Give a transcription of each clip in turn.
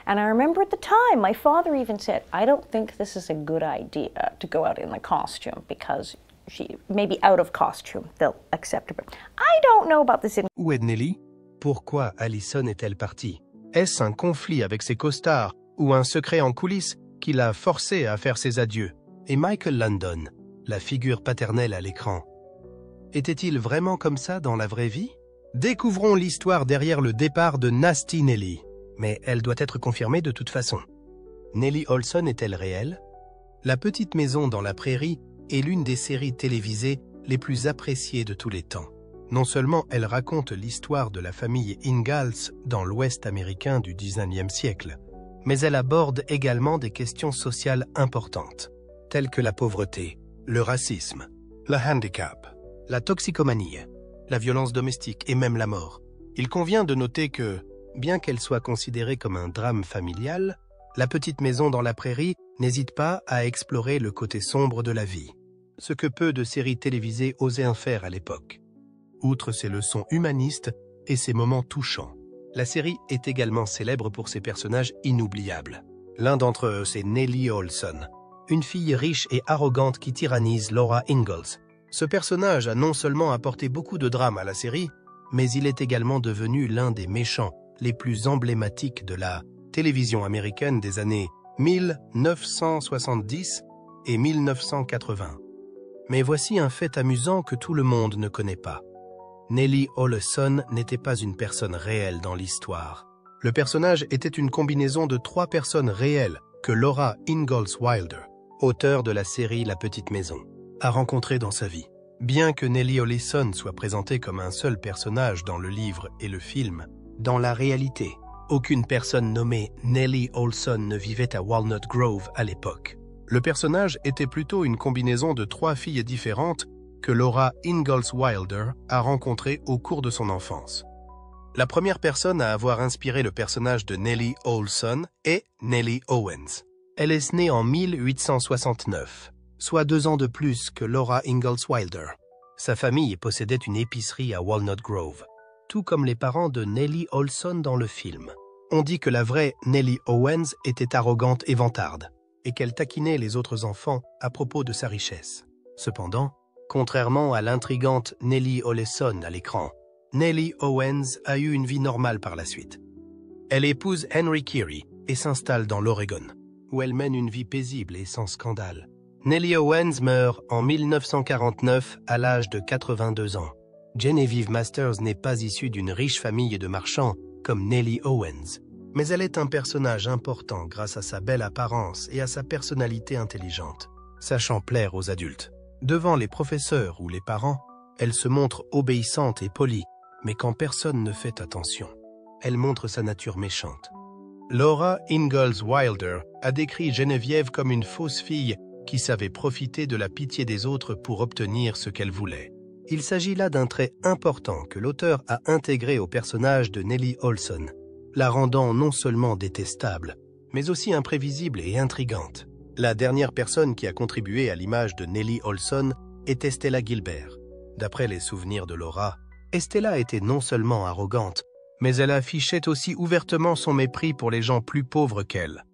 And I remember at the time, my father even said, I don't think this is a good idea to go out in the costume because she may be out of costume, they'll accept her. But I don't know about this. Où est Nellie? Pourquoi Allison est-elle partie? Est-ce un conflit avec ses costards ou un secret en coulisses qui l'a forcée à faire ses adieux? Et Michael Landon, la figure paternelle à l'écran, était-il vraiment comme ça dans la vraie vie? Découvrons l'histoire derrière le départ de Nasty Nellie. Mais elle doit être confirmée de toute façon. Nellie Oleson est-elle réelle? La petite maison dans la prairie est l'une des séries télévisées les plus appréciées de tous les temps. Non seulement elle raconte l'histoire de la famille Ingalls dans l'Ouest américain du XIXe siècle, mais elle aborde également des questions sociales importantes, telles que la pauvreté, le racisme, le handicap, la toxicomanie, la violence domestique et même la mort. Il convient de noter que, bien qu'elle soit considérée comme un drame familial, la petite maison dans la prairie n'hésite pas à explorer le côté sombre de la vie, ce que peu de séries télévisées osaient en faire à l'époque. Outre ses leçons humanistes et ses moments touchants, la série est également célèbre pour ses personnages inoubliables. L'un d'entre eux, c'est Nellie Oleson, une fille riche et arrogante qui tyrannise Laura Ingalls. Ce personnage a non seulement apporté beaucoup de drame à la série, mais il est également devenu l'un des méchants les plus emblématiques de la télévision américaine des années 1970 et 1980. Mais voici un fait amusant que tout le monde ne connaît pas. Nellie Oleson n'était pas une personne réelle dans l'histoire. Le personnage était une combinaison de 3 personnes réelles que Laura Ingalls Wilder, auteure de la série La Petite Maison, a rencontrées dans sa vie. Bien que Nellie Oleson soit présentée comme un seul personnage dans le livre et le film, dans la réalité, aucune personne nommée Nellie Oleson ne vivait à Walnut Grove à l'époque. Le personnage était plutôt une combinaison de 3 filles différentes que Laura Ingalls Wilder a rencontrées au cours de son enfance. La première personne à avoir inspiré le personnage de Nellie Oleson est Nellie Owens. Elle est née en 1869, soit 2 ans de plus que Laura Ingalls Wilder. Sa famille possédait une épicerie à Walnut Grove, tout comme les parents de Nellie Oleson dans le film. On dit que la vraie Nellie Owens était arrogante et vantarde, et qu'elle taquinait les autres enfants à propos de sa richesse. Cependant, contrairement à l'intrigante Nellie Oleson à l'écran, Nellie Owens a eu une vie normale par la suite. Elle épouse Henry Carey et s'installe dans l'Oregon, où elle mène une vie paisible et sans scandale. Nellie Owens meurt en 1949 à l'âge de 82 ans. Genevieve Masters n'est pas issue d'une riche famille de marchands comme Nellie Owens, mais elle est un personnage important grâce à sa belle apparence et à sa personnalité intelligente, sachant plaire aux adultes. Devant les professeurs ou les parents, elle se montre obéissante et polie, mais quand personne ne fait attention, elle montre sa nature méchante. Laura Ingalls Wilder a décrit Geneviève comme une fausse fille qui savait profiter de la pitié des autres pour obtenir ce qu'elle voulait. Il s'agit là d'un trait important que l'auteur a intégré au personnage de Nellie Oleson, la rendant non seulement détestable, mais aussi imprévisible et intrigante. La dernière personne qui a contribué à l'image de Nellie Oleson est Estella Gilbert. D'après les souvenirs de Laura, Estella était non seulement arrogante, mais elle affichait aussi ouvertement son mépris pour les gens plus pauvres qu'elle.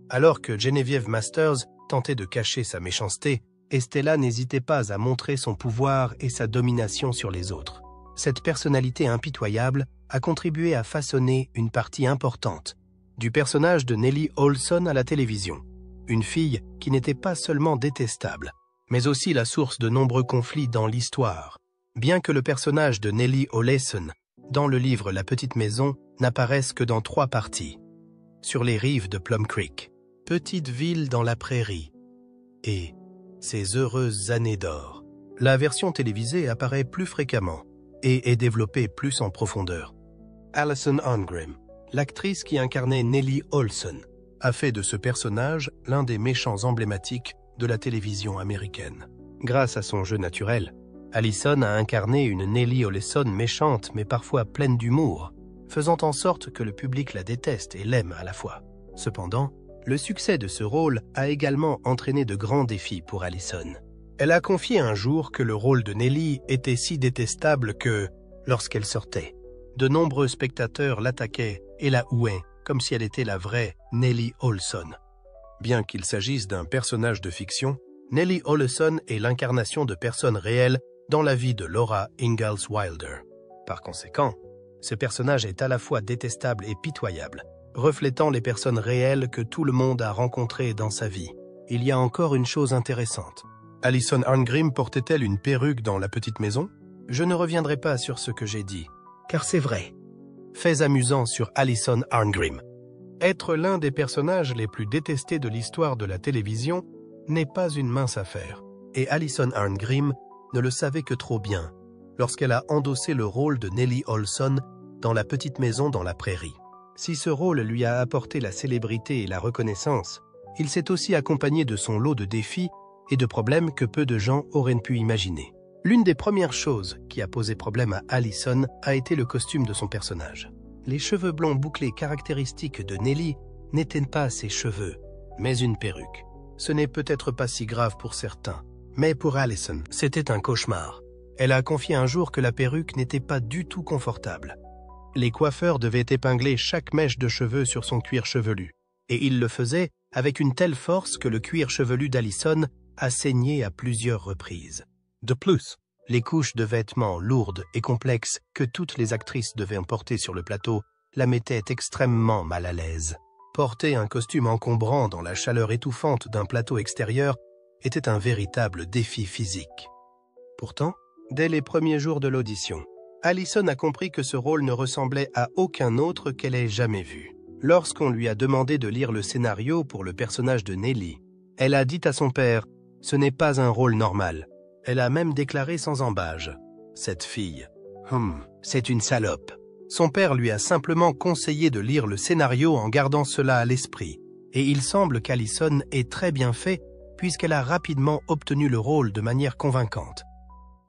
Alors que Genevieve Masters tentait de cacher sa méchanceté, Estella n'hésitait pas à montrer son pouvoir et sa domination sur les autres. Cette personnalité impitoyable a contribué à façonner une partie importante du personnage de Nellie Oleson à la télévision. Une fille qui n'était pas seulement détestable, mais aussi la source de nombreux conflits dans l'histoire. Bien que le personnage de Nellie Oleson, dans le livre La Petite Maison, n'apparaisse que dans 3 parties. Sur les rives de Plum Creek, petite ville dans la prairie, et Ses heureuses années d'or. La version télévisée apparaît plus fréquemment et est développée plus en profondeur. Alison Ongrim, l'actrice qui incarnait Nellie Oleson, a fait de ce personnage l'un des méchants emblématiques de la télévision américaine. Grâce à son jeu naturel, Alison a incarné une Nellie Oleson méchante mais parfois pleine d'humour, faisant en sorte que le public la déteste et l'aime à la fois. Cependant, le succès de ce rôle a également entraîné de grands défis pour Alison. Elle a confié un jour que le rôle de Nellie était si détestable que, lorsqu'elle sortait, de nombreux spectateurs l'attaquaient et la houaient comme si elle était la vraie Nellie Oleson. Bien qu'il s'agisse d'un personnage de fiction, Nellie Oleson est l'incarnation de personnes réelles dans la vie de Laura Ingalls Wilder. Par conséquent, ce personnage est à la fois détestable et pitoyable, reflétant les personnes réelles que tout le monde a rencontrées dans sa vie. Il y a encore une chose intéressante. Alison Arngrim portait-elle une perruque dans La Petite Maison? Je ne reviendrai pas sur ce que j'ai dit, car c'est vrai. Faits amusants sur Alison Arngrim. Être l'un des personnages les plus détestés de l'histoire de la télévision n'est pas une mince affaire. Et Alison Arngrim ne le savait que trop bien lorsqu'elle a endossé le rôle de Nellie Oleson dans La Petite Maison dans la Prairie. Si ce rôle lui a apporté la célébrité et la reconnaissance, il s'est aussi accompagné de son lot de défis et de problèmes que peu de gens auraient pu imaginer. L'une des premières choses qui a posé problème à Alison a été le costume de son personnage. Les cheveux blonds bouclés caractéristiques de Nellie n'étaient pas ses cheveux, mais une perruque. Ce n'est peut-être pas si grave pour certains, mais pour Alison, c'était un cauchemar. Elle a confié un jour que la perruque n'était pas du tout confortable. Les coiffeurs devaient épingler chaque mèche de cheveux sur son cuir chevelu, et ils le faisaient avec une telle force que le cuir chevelu d'Alison a saigné à plusieurs reprises. De plus, les couches de vêtements lourdes et complexes que toutes les actrices devaient porter sur le plateau la mettaient extrêmement mal à l'aise. Porter un costume encombrant dans la chaleur étouffante d'un plateau extérieur était un véritable défi physique. Pourtant, dès les premiers jours de l'audition, Alison a compris que ce rôle ne ressemblait à aucun autre qu'elle ait jamais vu. Lorsqu'on lui a demandé de lire le scénario pour le personnage de Nellie, elle a dit à son père « Ce n'est pas un rôle normal ». Elle a même déclaré sans embâge « Cette fille, c'est une salope ». Son père lui a simplement conseillé de lire le scénario en gardant cela à l'esprit, et il semble qu'Alison ait très bien fait puisqu'elle a rapidement obtenu le rôle de manière convaincante.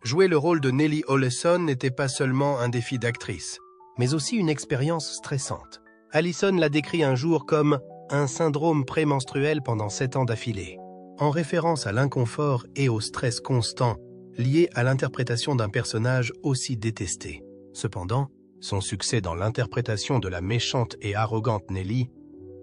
Jouer le rôle de Nellie Oleson n'était pas seulement un défi d'actrice, mais aussi une expérience stressante. Alison l'a décrit un jour comme « un syndrome prémenstruel pendant 7 ans d'affilée », en référence à l'inconfort et au stress constant lié à l'interprétation d'un personnage aussi détesté. Cependant, son succès dans l'interprétation de la méchante et arrogante Nellie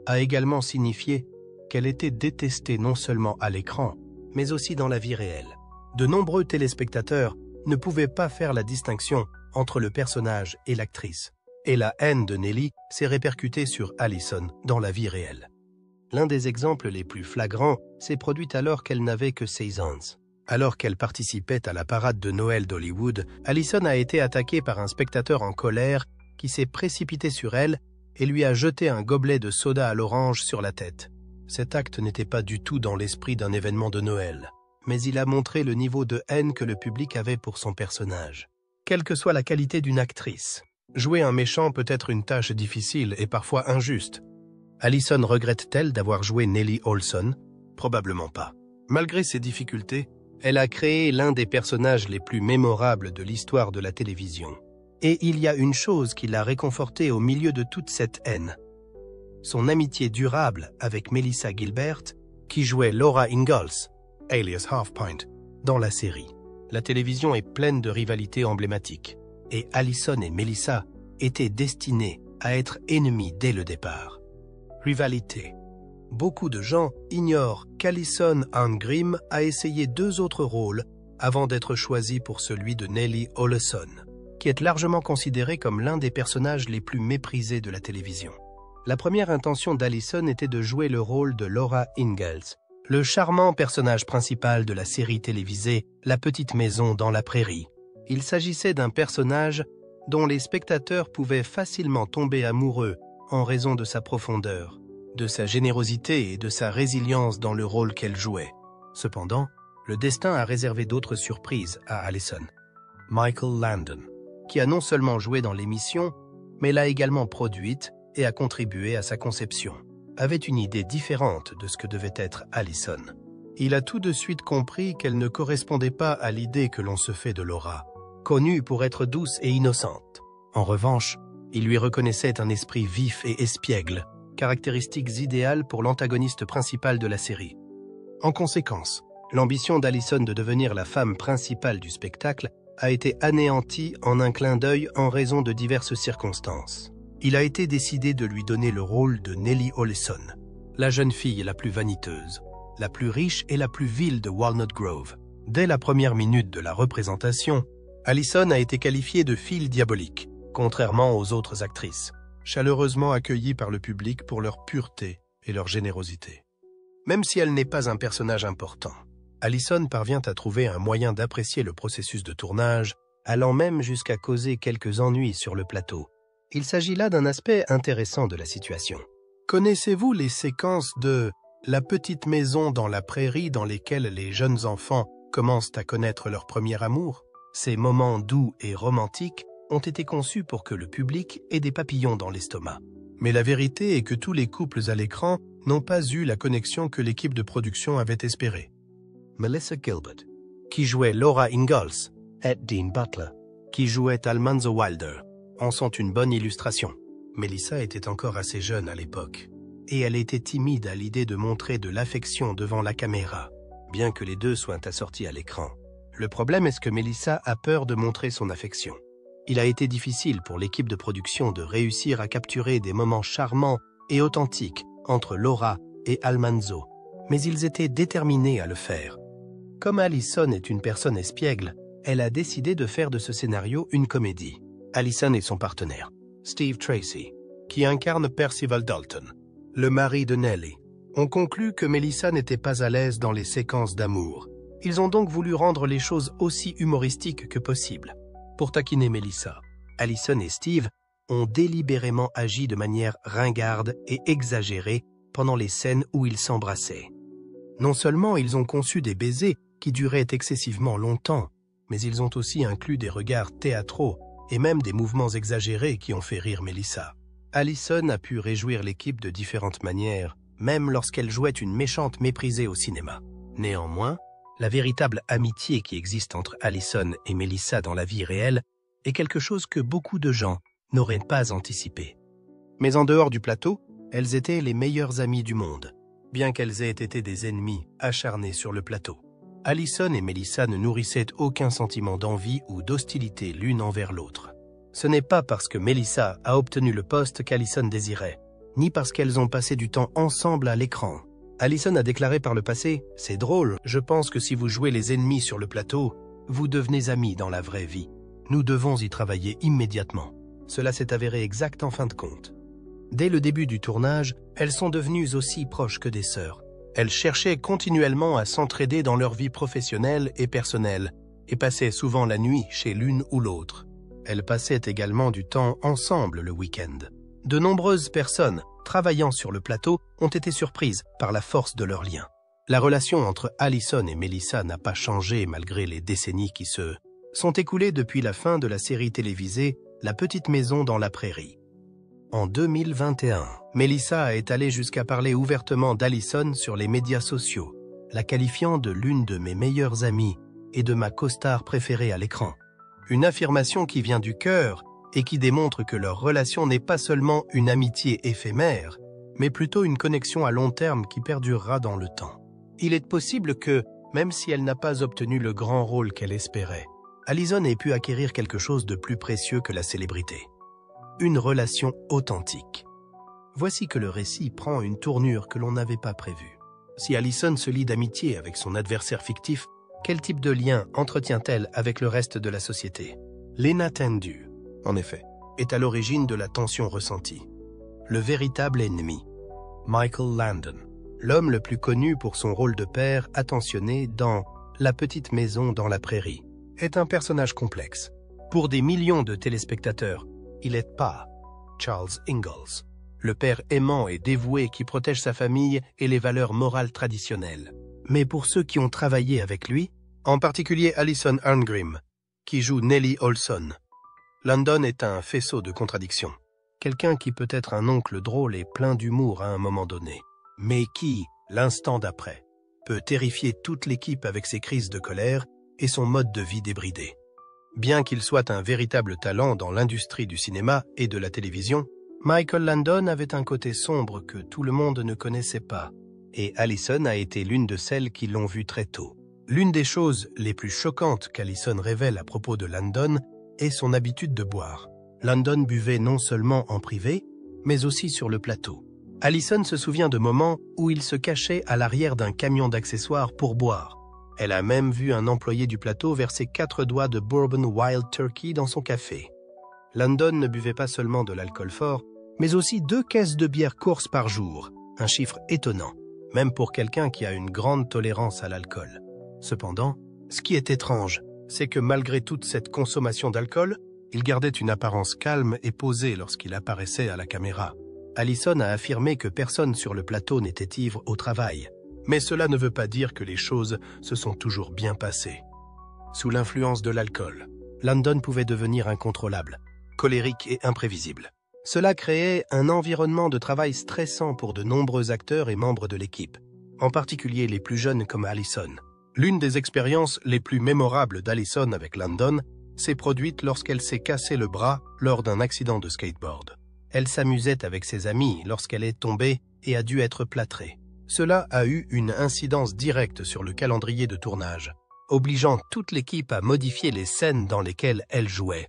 a également signifié qu'elle était détestée non seulement à l'écran, mais aussi dans la vie réelle. De nombreux téléspectateurs ne pouvaient pas faire la distinction entre le personnage et l'actrice, et la haine de Nellie s'est répercutée sur Alison dans la vie réelle. L'un des exemples les plus flagrants s'est produit alors qu'elle n'avait que 16 ans. Alors qu'elle participait à la parade de Noël d'Hollywood, Alison a été attaquée par un spectateur en colère qui s'est précipité sur elle et lui a jeté un gobelet de soda à l'orange sur la tête. Cet acte n'était pas du tout dans l'esprit d'un événement de Noël, mais il a montré le niveau de haine que le public avait pour son personnage. Quelle que soit la qualité d'une actrice, jouer un méchant peut être une tâche difficile et parfois injuste. Alison regrette-t-elle d'avoir joué Nellie Oleson? Probablement pas. Malgré ses difficultés, elle a créé l'un des personnages les plus mémorables de l'histoire de la télévision. Et il y a une chose qui l'a réconfortée au milieu de toute cette haine. Son amitié durable avec Melissa Gilbert, qui jouait Laura Ingalls, alias Half Pint, dans la série. La télévision est pleine de rivalités emblématiques, et Alison et Melissa étaient destinées à être ennemies dès le départ. Rivalité. Beaucoup de gens ignorent qu'Alison Arngrim a essayé 2 autres rôles avant d'être choisie pour celui de Nellie Oleson, qui est largement considéré comme l'un des personnages les plus méprisés de la télévision. La première intention d'Alison était de jouer le rôle de Laura Ingalls, le charmant personnage principal de la série télévisée La Petite Maison dans la Prairie. Il s'agissait d'un personnage dont les spectateurs pouvaient facilement tomber amoureux en raison de sa profondeur, de sa générosité et de sa résilience dans le rôle qu'elle jouait. Cependant, le destin a réservé d'autres surprises à Alison. Michael Landon, qui a non seulement joué dans l'émission, mais l'a également produite et a contribué à sa conception, avait une idée différente de ce que devait être Alison. Il a tout de suite compris qu'elle ne correspondait pas à l'idée que l'on se fait de Laura, connue pour être douce et innocente. En revanche, il lui reconnaissait un esprit vif et espiègle, caractéristiques idéales pour l'antagoniste principal de la série. En conséquence, l'ambition d'Alison de devenir la femme principale du spectacle a été anéantie en un clin d'œil en raison de diverses circonstances. il a été décidé de lui donner le rôle de Nellie Oleson, la jeune fille la plus vaniteuse, la plus riche et la plus vile de Walnut Grove. Dès la première minute de la représentation, Allison a été qualifiée de fille diabolique, contrairement aux autres actrices, chaleureusement accueillies par le public pour leur pureté et leur générosité. Même si elle n'est pas un personnage important, Allison parvient à trouver un moyen d'apprécier le processus de tournage, allant même jusqu'à causer quelques ennuis sur le plateau. Il s'agit là d'un aspect intéressant de la situation. Connaissez-vous les séquences de « La petite maison dans la prairie » dans lesquelles les jeunes enfants commencent à connaître leur premier amour? Ces moments doux et romantiques ont été conçus pour que le public ait des papillons dans l'estomac. Mais la vérité est que tous les couples à l'écran n'ont pas eu la connexion que l'équipe de production avait espérée. Melissa Gilbert, qui jouait Laura Ingalls, et Dean Butler, qui jouait Almanzo Wilder, en sont une bonne illustration. Melissa était encore assez jeune à l'époque, et elle était timide à l'idée de montrer de l'affection devant la caméra, bien que les deux soient assortis à l'écran. Le problème est que Melissa a peur de montrer son affection. Il a été difficile pour l'équipe de production de réussir à capturer des moments charmants et authentiques entre Laura et Almanzo, mais ils étaient déterminés à le faire. Comme Allison est une personne espiègle, elle a décidé de faire de ce scénario une comédie. Allison et son partenaire, Steve Tracy, qui incarne Percival Dalton, le mari de Nellie, ont conclu que Melissa n'était pas à l'aise dans les séquences d'amour. Ils ont donc voulu rendre les choses aussi humoristiques que possible. Pour taquiner Melissa, Allison et Steve ont délibérément agi de manière ringarde et exagérée pendant les scènes où ils s'embrassaient. Non seulement ils ont conçu des baisers qui duraient excessivement longtemps, mais ils ont aussi inclus des regards théâtraux et même des mouvements exagérés qui ont fait rire Melissa. Allison a pu réjouir l'équipe de différentes manières, même lorsqu'elle jouait une méchante méprisée au cinéma. Néanmoins, la véritable amitié qui existe entre Allison et Melissa dans la vie réelle est quelque chose que beaucoup de gens n'auraient pas anticipé. Mais en dehors du plateau, elles étaient les meilleures amies du monde, bien qu'elles aient été des ennemis acharnés sur le plateau. Allison et Melissa ne nourrissaient aucun sentiment d'envie ou d'hostilité l'une envers l'autre. Ce n'est pas parce que Melissa a obtenu le poste qu'Allison désirait, ni parce qu'elles ont passé du temps ensemble à l'écran. Allison a déclaré par le passé « C'est drôle, je pense que si vous jouez les ennemis sur le plateau, vous devenez amis dans la vraie vie. Nous devons y travailler immédiatement. » Cela s'est avéré exact en fin de compte. Dès le début du tournage, elles sont devenues aussi proches que des sœurs. Elles cherchaient continuellement à s'entraider dans leur vie professionnelle et personnelle, et passaient souvent la nuit chez l'une ou l'autre. Elles passaient également du temps ensemble le week-end. De nombreuses personnes travaillant sur le plateau ont été surprises par la force de leur lien. La relation entre Allison et Melissa n'a pas changé malgré les décennies qui se sont écoulées depuis la fin de la série télévisée La petite maison dans la prairie. En 2021, Melissa est allée jusqu'à parler ouvertement d'Allison sur les médias sociaux, la qualifiant de l'une de mes meilleures amies et de ma co-star préférée à l'écran. Une affirmation qui vient du cœur et qui démontre que leur relation n'est pas seulement une amitié éphémère, mais plutôt une connexion à long terme qui perdurera dans le temps. Il est possible que, même si elle n'a pas obtenu le grand rôle qu'elle espérait, Allison ait pu acquérir quelque chose de plus précieux que la célébrité. Une relation authentique. Voici que le récit prend une tournure que l'on n'avait pas prévue. Si Allison se lie d'amitié avec son adversaire fictif, quel type de lien entretient-elle avec le reste de la société? Lena Tendu, en effet, est à l'origine de la tension ressentie. Le véritable ennemi, Michael Landon, l'homme le plus connu pour son rôle de père attentionné dans La petite maison dans la prairie, est un personnage complexe. Pour des millions de téléspectateurs, il est pas Charles Ingalls, le père aimant et dévoué qui protège sa famille et les valeurs morales traditionnelles. Mais pour ceux qui ont travaillé avec lui, en particulier Alison Arngrim, qui joue Nellie Oleson, Landon est un faisceau de contradictions. Quelqu'un qui peut être un oncle drôle et plein d'humour à un moment donné, mais qui, l'instant d'après, peut terrifier toute l'équipe avec ses crises de colère et son mode de vie débridé. Bien qu'il soit un véritable talent dans l'industrie du cinéma et de la télévision, Michael Landon avait un côté sombre que tout le monde ne connaissait pas, et Allison a été l'une de celles qui l'ont vu très tôt. L'une des choses les plus choquantes qu'Allison révèle à propos de Landon est son habitude de boire. Landon buvait non seulement en privé, mais aussi sur le plateau. Allison se souvient de moments où il se cachait à l'arrière d'un camion d'accessoires pour boire. Elle a même vu un employé du plateau verser 4 doigts de Bourbon Wild Turkey dans son café. Landon ne buvait pas seulement de l'alcool fort, mais aussi 2 caisses de bière course par jour, un chiffre étonnant, même pour quelqu'un qui a une grande tolérance à l'alcool. Cependant, ce qui est étrange, c'est que malgré toute cette consommation d'alcool, il gardait une apparence calme et posée lorsqu'il apparaissait à la caméra. Allison a affirmé que personne sur le plateau n'était ivre au travail. Mais cela ne veut pas dire que les choses se sont toujours bien passées. Sous l'influence de l'alcool, Landon pouvait devenir incontrôlable, colérique et imprévisible. Cela créait un environnement de travail stressant pour de nombreux acteurs et membres de l'équipe, en particulier les plus jeunes comme Allison. L'une des expériences les plus mémorables d'Allison avec Landon s'est produite lorsqu'elle s'est cassé le bras lors d'un accident de skateboard. Elle s'amusait avec ses amis lorsqu'elle est tombée et a dû être plâtrée. Cela a eu une incidence directe sur le calendrier de tournage, obligeant toute l'équipe à modifier les scènes dans lesquelles elle jouait.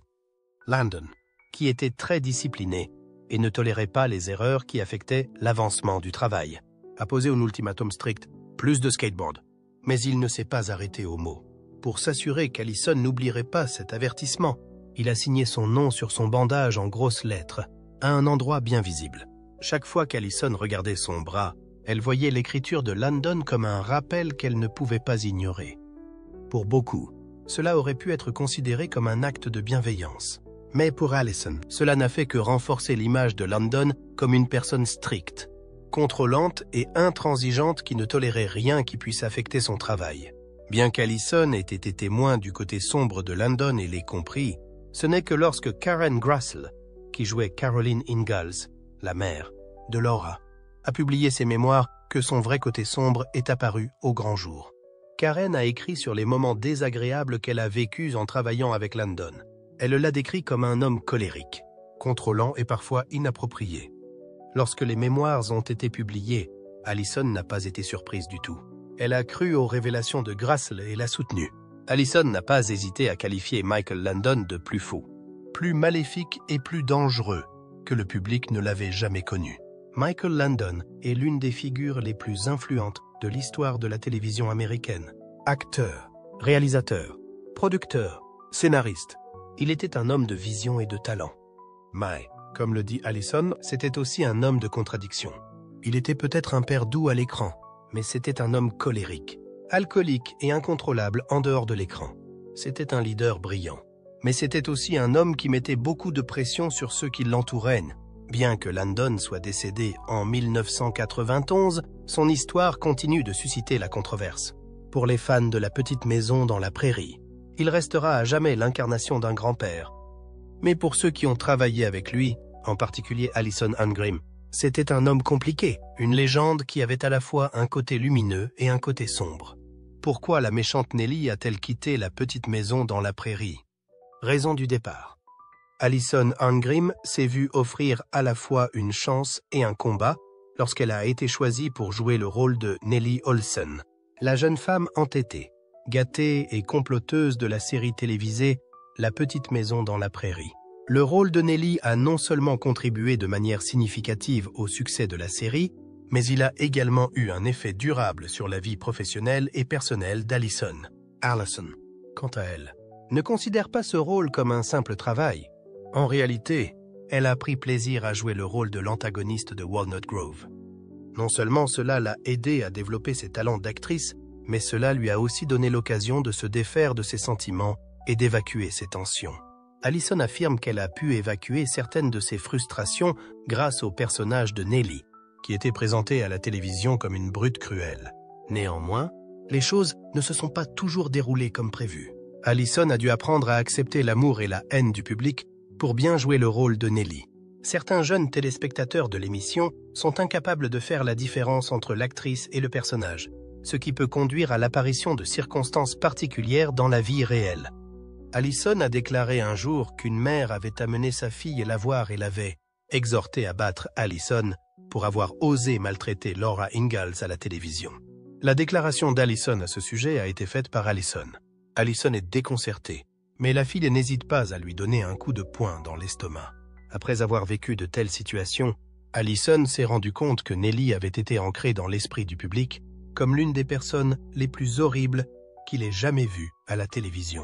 Landon, qui était très discipliné et ne tolérait pas les erreurs qui affectaient l'avancement du travail, a posé un ultimatum strict, plus de skateboard. Mais il ne s'est pas arrêté aux mots. Pour s'assurer qu'Allison n'oublierait pas cet avertissement, il a signé son nom sur son bandage en grosses lettres, à un endroit bien visible. Chaque fois qu'Allison regardait son bras, elle voyait l'écriture de Landon comme un rappel qu'elle ne pouvait pas ignorer. Pour beaucoup, cela aurait pu être considéré comme un acte de bienveillance. Mais pour Allison, cela n'a fait que renforcer l'image de Landon comme une personne stricte, contrôlante et intransigeante qui ne tolérait rien qui puisse affecter son travail. Bien qu'Allison ait été témoin du côté sombre de Landon et l'ait compris, ce n'est que lorsque Karen Grassl, qui jouait Caroline Ingalls, la mère de Laura, a publié ses mémoires que son vrai côté sombre est apparu au grand jour. Karen a écrit sur les moments désagréables qu'elle a vécus en travaillant avec Landon. Elle l'a décrit comme un homme colérique, contrôlant et parfois inapproprié. Lorsque les mémoires ont été publiées, Allison n'a pas été surprise du tout. Elle a cru aux révélations de Grassl et l'a soutenu. Allison n'a pas hésité à qualifier Michael Landon de plus fou, plus maléfique et plus dangereux que le public ne l'avait jamais connu. Michael Landon est l'une des figures les plus influentes de l'histoire de la télévision américaine. Acteur, réalisateur, producteur, scénariste, il était un homme de vision et de talent. Mais, comme le dit Allison, c'était aussi un homme de contradiction. Il était peut-être un père doux à l'écran, mais c'était un homme colérique, alcoolique et incontrôlable en dehors de l'écran. C'était un leader brillant. Mais c'était aussi un homme qui mettait beaucoup de pression sur ceux qui l'entouraient. Bien que Landon soit décédé en 1991, son histoire continue de susciter la controverse. Pour les fans de La Petite Maison dans la Prairie, il restera à jamais l'incarnation d'un grand-père. Mais pour ceux qui ont travaillé avec lui, en particulier Allison Angrim, c'était un homme compliqué, une légende qui avait à la fois un côté lumineux et un côté sombre. Pourquoi la méchante Nellie a-t-elle quitté La Petite Maison dans la Prairie? Raison du départ. Allison Angrim s'est vue offrir à la fois une chance et un combat lorsqu'elle a été choisie pour jouer le rôle de Nellie Olsen, la jeune femme entêtée, gâtée et comploteuse de la série télévisée La Petite Maison dans la Prairie. Le rôle de Nellie a non seulement contribué de manière significative au succès de la série, mais il a également eu un effet durable sur la vie professionnelle et personnelle d'Allison. Allison, quant à elle, ne considère pas ce rôle comme un simple travail. En réalité, elle a pris plaisir à jouer le rôle de l'antagoniste de Walnut Grove. Non seulement cela l'a aidé à développer ses talents d'actrice, mais cela lui a aussi donné l'occasion de se défaire de ses sentiments et d'évacuer ses tensions. Allison affirme qu'elle a pu évacuer certaines de ses frustrations grâce au personnage de Nellie, qui était présenté à la télévision comme une brute cruelle. Néanmoins, les choses ne se sont pas toujours déroulées comme prévu. Allison a dû apprendre à accepter l'amour et la haine du public pour bien jouer le rôle de Nellie. Certains jeunes téléspectateurs de l'émission sont incapables de faire la différence entre l'actrice et le personnage, ce qui peut conduire à l'apparition de circonstances particulières dans la vie réelle. Allison a déclaré un jour qu'une mère avait amené sa fille la voir et l'avait exhortée à battre Allison pour avoir osé maltraiter Laura Ingalls à la télévision. La déclaration d'Allison à ce sujet a été faite par Allison. Allison est déconcertée, Mais la fille n'hésite pas à lui donner un coup de poing dans l'estomac. Après avoir vécu de telles situations, Allison s'est rendu compte que Nellie avait été ancrée dans l'esprit du public comme l'une des personnes les plus horribles qu'il ait jamais vues à la télévision.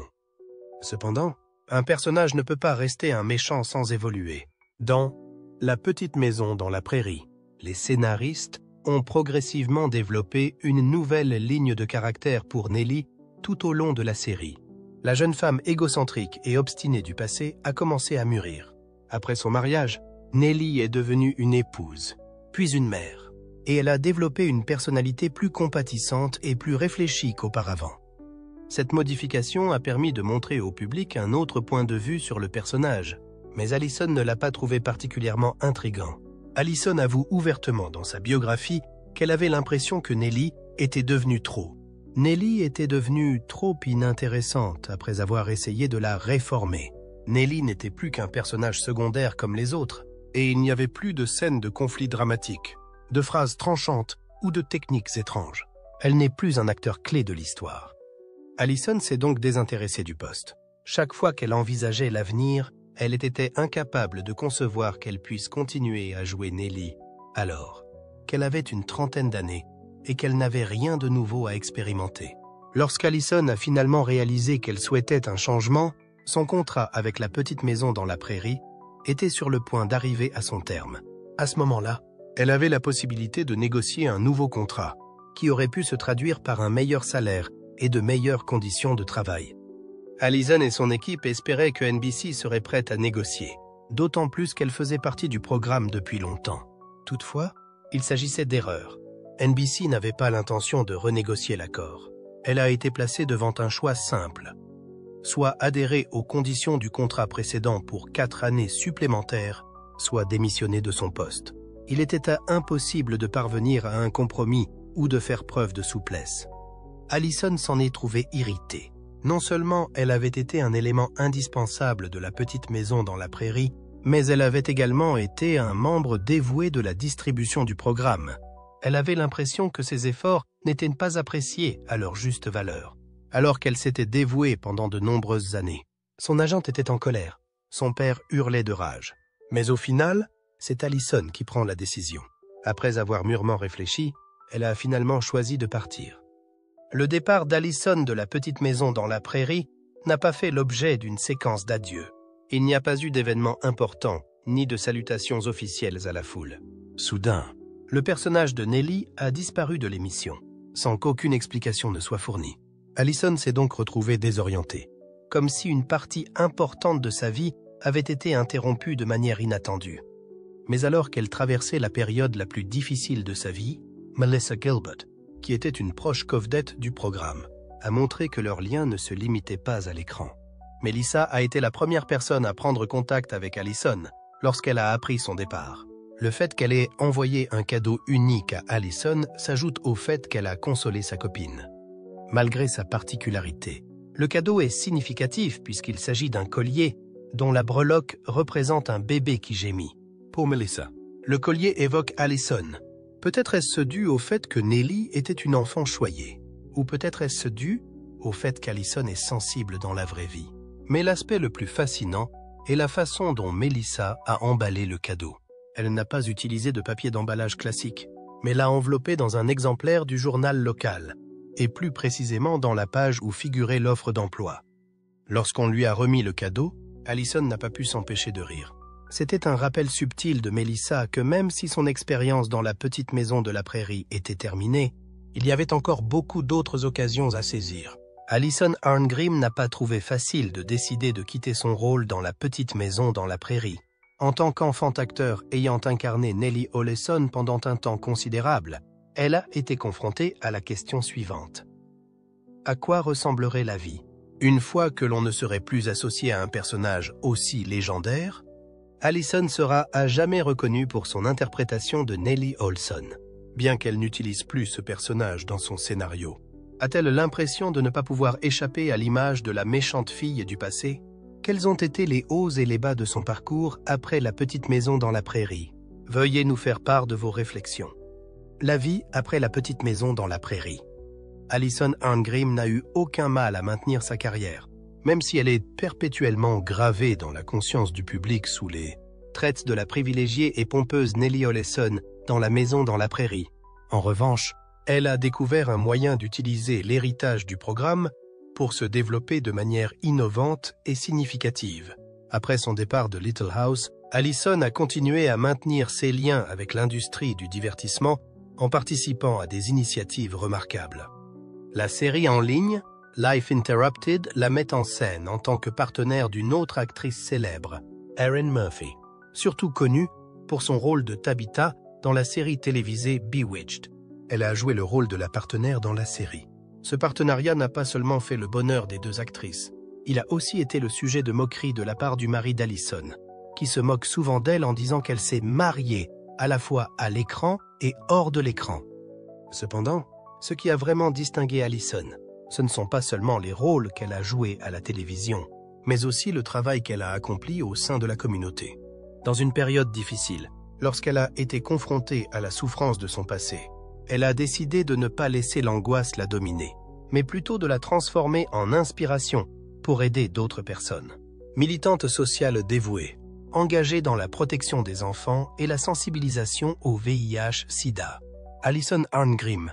Cependant, un personnage ne peut pas rester un méchant sans évoluer. Dans La petite maison dans la prairie, les scénaristes ont progressivement développé une nouvelle ligne de caractère pour Nellie tout au long de la série. La jeune femme égocentrique et obstinée du passé a commencé à mûrir. Après son mariage, Nellie est devenue une épouse, puis une mère, et elle a développé une personnalité plus compatissante et plus réfléchie qu'auparavant. Cette modification a permis de montrer au public un autre point de vue sur le personnage, mais Allison ne l'a pas trouvé particulièrement intriguant. Allison avoue ouvertement dans sa biographie qu'elle avait l'impression que Nellie était devenue trop. Nellie était devenue trop inintéressante après avoir essayé de la réformer. Nellie n'était plus qu'un personnage secondaire comme les autres, et il n'y avait plus de scènes de conflits dramatiques, de phrases tranchantes ou de techniques étranges. Elle n'est plus un acteur clé de l'histoire. Allison s'est donc désintéressée du poste. Chaque fois qu'elle envisageait l'avenir, elle était incapable de concevoir qu'elle puisse continuer à jouer Nellie, alors qu'elle avait une trentaine d'années et qu'elle n'avait rien de nouveau à expérimenter. Lorsqu'Allison a finalement réalisé qu'elle souhaitait un changement, son contrat avec la petite maison dans la prairie était sur le point d'arriver à son terme. À ce moment-là, elle avait la possibilité de négocier un nouveau contrat, qui aurait pu se traduire par un meilleur salaire et de meilleures conditions de travail. Allison et son équipe espéraient que NBC serait prête à négocier, d'autant plus qu'elle faisait partie du programme depuis longtemps. Toutefois, il s'agissait d'erreurs. NBC n'avait pas l'intention de renégocier l'accord. Elle a été placée devant un choix simple. Soit adhérer aux conditions du contrat précédent pour 4 années supplémentaires, soit démissionner de son poste. Il était impossible de parvenir à un compromis ou de faire preuve de souplesse. Allison s'en est trouvée irritée. Non seulement elle avait été un élément indispensable de la petite maison dans la prairie, mais elle avait également été un membre dévoué de la distribution du programme. Elle avait l'impression que ses efforts n'étaient pas appréciés à leur juste valeur, alors qu'elle s'était dévouée pendant de nombreuses années. Son agente était en colère. Son père hurlait de rage. Mais au final, c'est Allison qui prend la décision. Après avoir mûrement réfléchi, elle a finalement choisi de partir. Le départ d'Allison de la petite maison dans la prairie n'a pas fait l'objet d'une séquence d'adieux. Il n'y a pas eu d'événements importants, ni de salutations officielles à la foule. Soudain, le personnage de Nellie a disparu de l'émission, sans qu'aucune explication ne soit fournie. Allison s'est donc retrouvée désorientée, comme si une partie importante de sa vie avait été interrompue de manière inattendue. Mais alors qu'elle traversait la période la plus difficile de sa vie, Melissa Gilbert, qui était une proche co-vedette du programme, a montré que leur lien ne se limitait pas à l'écran. Melissa a été la première personne à prendre contact avec Allison lorsqu'elle a appris son départ. Le fait qu'elle ait envoyé un cadeau unique à Allison s'ajoute au fait qu'elle a consolé sa copine. Malgré sa particularité, le cadeau est significatif puisqu'il s'agit d'un collier dont la breloque représente un bébé qui gémit. Pour Melissa, le collier évoque Allison. Peut-être est-ce dû au fait que Nellie était une enfant choyée, ou peut-être est-ce dû au fait qu'Allison est sensible dans la vraie vie. Mais l'aspect le plus fascinant est la façon dont Melissa a emballé le cadeau. Elle n'a pas utilisé de papier d'emballage classique, mais l'a enveloppé dans un exemplaire du journal local, et plus précisément dans la page où figurait l'offre d'emploi. Lorsqu'on lui a remis le cadeau, Allison n'a pas pu s'empêcher de rire. C'était un rappel subtil de Melissa que même si son expérience dans la petite maison de la prairie était terminée, il y avait encore beaucoup d'autres occasions à saisir. Allison Arngrim n'a pas trouvé facile de décider de quitter son rôle dans la petite maison dans la prairie. En tant qu'enfant-acteur ayant incarné Nellie Oleson pendant un temps considérable, elle a été confrontée à la question suivante. À quoi ressemblerait la vie une fois que l'on ne serait plus associé à un personnage aussi légendaire? Allison sera à jamais reconnue pour son interprétation de Nellie Oleson, bien qu'elle n'utilise plus ce personnage dans son scénario. A-t-elle l'impression de ne pas pouvoir échapper à l'image de la méchante fille du passé? Quels ont été les hauts et les bas de son parcours après la petite maison dans la prairie? Veuillez nous faire part de vos réflexions. La vie après la petite maison dans la prairie. Allison Arngrim n'a eu aucun mal à maintenir sa carrière, même si elle est perpétuellement gravée dans la conscience du public sous les traits de la privilégiée et pompeuse Nellie Oleson dans La Maison dans la Prairie. En revanche, elle a découvert un moyen d'utiliser l'héritage du programme pour se développer de manière innovante et significative. Après son départ de Little House, Allison a continué à maintenir ses liens avec l'industrie du divertissement en participant à des initiatives remarquables. La série en ligne, Life Interrupted, la met en scène en tant que partenaire d'une autre actrice célèbre, Erin Murphy, surtout connue pour son rôle de Tabitha dans la série télévisée Bewitched. Elle a joué le rôle de la partenaire dans la série. Ce partenariat n'a pas seulement fait le bonheur des deux actrices, il a aussi été le sujet de moqueries de la part du mari d'Allison, qui se moque souvent d'elle en disant qu'elle s'est mariée à la fois à l'écran et hors de l'écran. Cependant, ce qui a vraiment distingué Allison, ce ne sont pas seulement les rôles qu'elle a joués à la télévision, mais aussi le travail qu'elle a accompli au sein de la communauté. Dans une période difficile, lorsqu'elle a été confrontée à la souffrance de son passé, elle a décidé de ne pas laisser l'angoisse la dominer, mais plutôt de la transformer en inspiration pour aider d'autres personnes. Militante sociale dévouée, engagée dans la protection des enfants et la sensibilisation au VIH-Sida, Allison Arngrim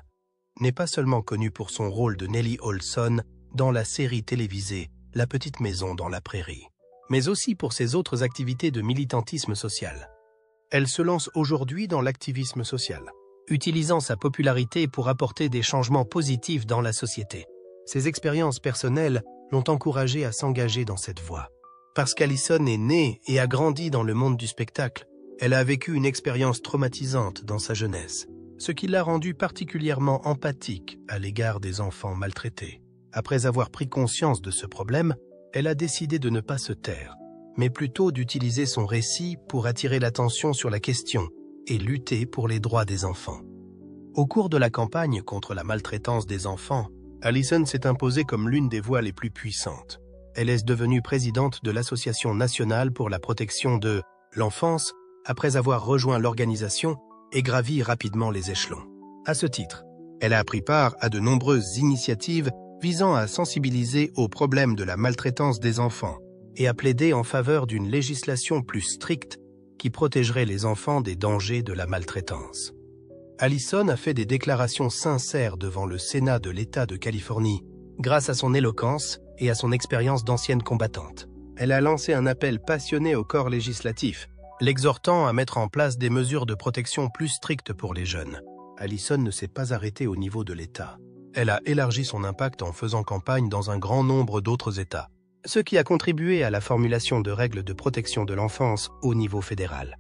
n'est pas seulement connue pour son rôle de Nellie Oleson dans la série télévisée La Petite Maison dans la Prairie, mais aussi pour ses autres activités de militantisme social. Elle se lance aujourd'hui dans l'activisme social, utilisant sa popularité pour apporter des changements positifs dans la société. Ses expériences personnelles l'ont encouragée à s'engager dans cette voie. Parce qu'Allison est née et a grandi dans le monde du spectacle, elle a vécu une expérience traumatisante dans sa jeunesse, ce qui l'a rendue particulièrement empathique à l'égard des enfants maltraités. Après avoir pris conscience de ce problème, elle a décidé de ne pas se taire, mais plutôt d'utiliser son récit pour attirer l'attention sur la question et lutter pour les droits des enfants. Au cours de la campagne contre la maltraitance des enfants, Allison s'est imposée comme l'une des voix les plus puissantes. Elle est devenue présidente de l'Association nationale pour la protection de l'enfance après avoir rejoint l'organisation et gravi rapidement les échelons. À ce titre, elle a pris part à de nombreuses initiatives visant à sensibiliser aux problèmes de la maltraitance des enfants et à plaider en faveur d'une législation plus stricte qui protégerait les enfants des dangers de la maltraitance. Allison a fait des déclarations sincères devant le Sénat de l'État de Californie grâce à son éloquence et à son expérience d'ancienne combattante. Elle a lancé un appel passionné au corps législatif, l'exhortant à mettre en place des mesures de protection plus strictes pour les jeunes. Allison ne s'est pas arrêtée au niveau de l'État. Elle a élargi son impact en faisant campagne dans un grand nombre d'autres États, ce qui a contribué à la formulation de règles de protection de l'enfance au niveau fédéral.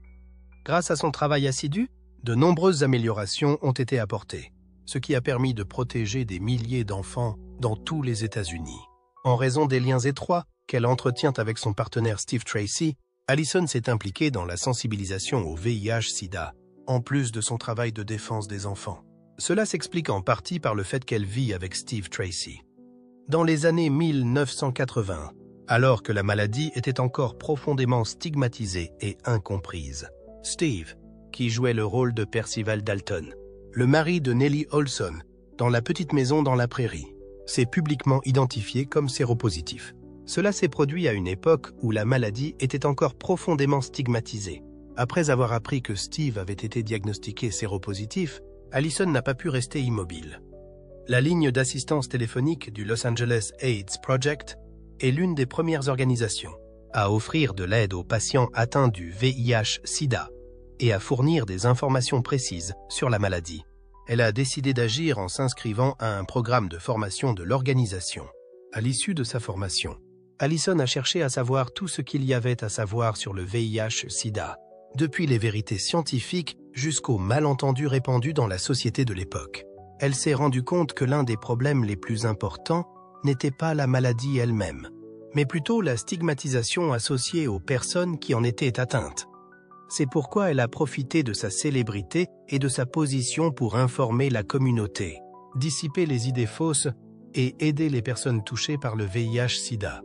Grâce à son travail assidu, de nombreuses améliorations ont été apportées, ce qui a permis de protéger des milliers d'enfants dans tous les États-Unis. En raison des liens étroits qu'elle entretient avec son partenaire Steve Tracy, Allison s'est impliquée dans la sensibilisation au VIH-Sida, en plus de son travail de défense des enfants. Cela s'explique en partie par le fait qu'elle vit avec Steve Tracy. Dans les années 1980, alors que la maladie était encore profondément stigmatisée et incomprise, Steve, qui jouait le rôle de Percival Dalton, le mari de Nellie Oleson, dans La Petite Maison dans la Prairie, s'est publiquement identifié comme séropositif. Cela s'est produit à une époque où la maladie était encore profondément stigmatisée. Après avoir appris que Steve avait été diagnostiqué séropositif, Allison n'a pas pu rester immobile. La ligne d'assistance téléphonique du Los Angeles AIDS Project est l'une des premières organisations à offrir de l'aide aux patients atteints du VIH-Sida et à fournir des informations précises sur la maladie. Elle a décidé d'agir en s'inscrivant à un programme de formation de l'organisation. À l'issue de sa formation, Allison a cherché à savoir tout ce qu'il y avait à savoir sur le VIH-Sida, depuis les vérités scientifiques jusqu'aux malentendus répandus dans la société de l'époque. Elle s'est rendue compte que l'un des problèmes les plus importants n'était pas la maladie elle-même, mais plutôt la stigmatisation associée aux personnes qui en étaient atteintes. C'est pourquoi elle a profité de sa célébrité et de sa position pour informer la communauté, dissiper les idées fausses et aider les personnes touchées par le VIH-Sida.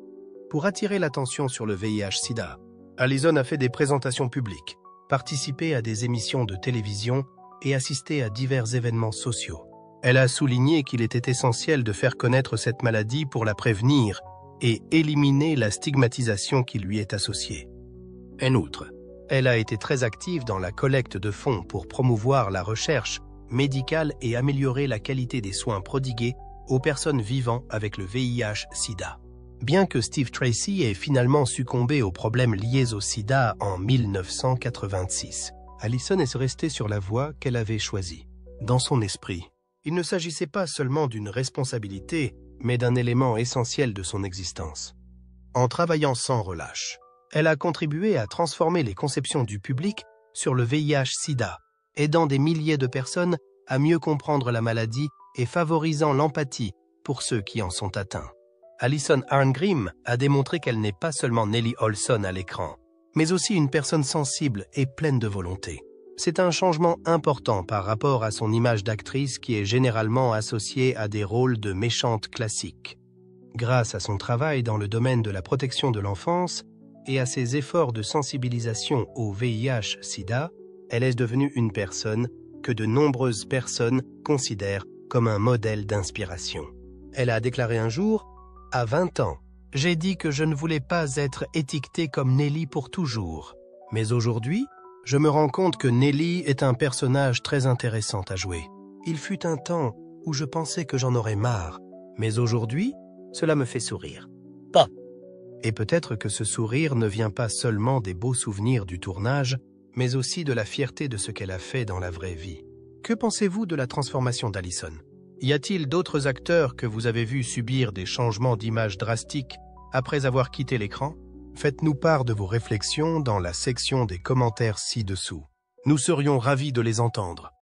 Pour attirer l'attention sur le VIH-Sida, Allison a fait des présentations publiques, participé à des émissions de télévision et assisté à divers événements sociaux. Elle a souligné qu'il était essentiel de faire connaître cette maladie pour la prévenir et éliminer la stigmatisation qui lui est associée. En outre, elle a été très active dans la collecte de fonds pour promouvoir la recherche médicale et améliorer la qualité des soins prodigués aux personnes vivant avec le VIH-Sida. Bien que Steve Tracy ait finalement succombé aux problèmes liés au sida en 1986, Allison est restée sur la voie qu'elle avait choisie. Dans son esprit, il ne s'agissait pas seulement d'une responsabilité, mais d'un élément essentiel de son existence. En travaillant sans relâche, elle a contribué à transformer les conceptions du public sur le VIH-Sida, aidant des milliers de personnes à mieux comprendre la maladie et favorisant l'empathie pour ceux qui en sont atteints. Allison Arngrim a démontré qu'elle n'est pas seulement Nellie Oleson à l'écran, mais aussi une personne sensible et pleine de volonté. C'est un changement important par rapport à son image d'actrice qui est généralement associée à des rôles de méchante classique. Grâce à son travail dans le domaine de la protection de l'enfance et à ses efforts de sensibilisation au VIH-Sida, elle est devenue une personne que de nombreuses personnes considèrent comme un modèle d'inspiration. Elle a déclaré un jour: « À 20 ans, j'ai dit que je ne voulais pas être étiquetée comme Nellie pour toujours. Mais aujourd'hui, je me rends compte que Nellie est un personnage très intéressant à jouer. Il fut un temps où je pensais que j'en aurais marre, mais aujourd'hui, cela me fait sourire. Pas. » Et peut-être que ce sourire ne vient pas seulement des beaux souvenirs du tournage, mais aussi de la fierté de ce qu'elle a fait dans la vraie vie. Que pensez-vous de la transformation d'Allison? Y a-t-il d'autres acteurs que vous avez vus subir des changements d'image drastiques après avoir quitté l'écran? Faites-nous part de vos réflexions dans la section des commentaires ci-dessous. Nous serions ravis de les entendre.